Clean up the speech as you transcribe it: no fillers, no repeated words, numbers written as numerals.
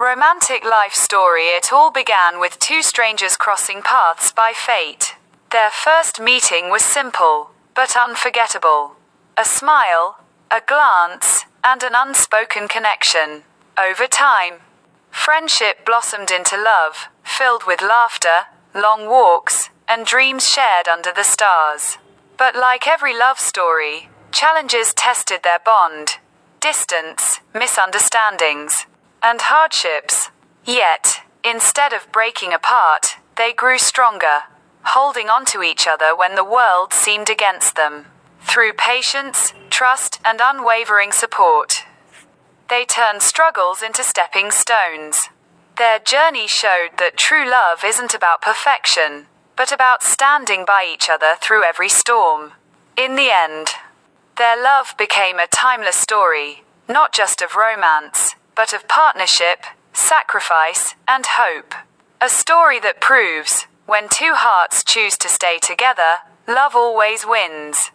Romantic life story. It all began with two strangers crossing paths by fate. Their first meeting was simple, but unforgettable. A smile, a glance, and an unspoken connection. Over time, friendship blossomed into love, filled with laughter, long walks, and dreams shared under the stars. But like every love story, challenges tested their bond. Distance, misunderstandings, and hardships. Yet, instead of breaking apart, they grew stronger, holding on to each other when the world seemed against them. Through patience, trust, and unwavering support, they turned struggles into stepping stones. Their journey showed that true love isn't about perfection, but about standing by each other through every storm. In the end, their love became a timeless story, not just of romance, but of partnership, sacrifice, and hope. A story that proves, when two hearts choose to stay together, love always wins.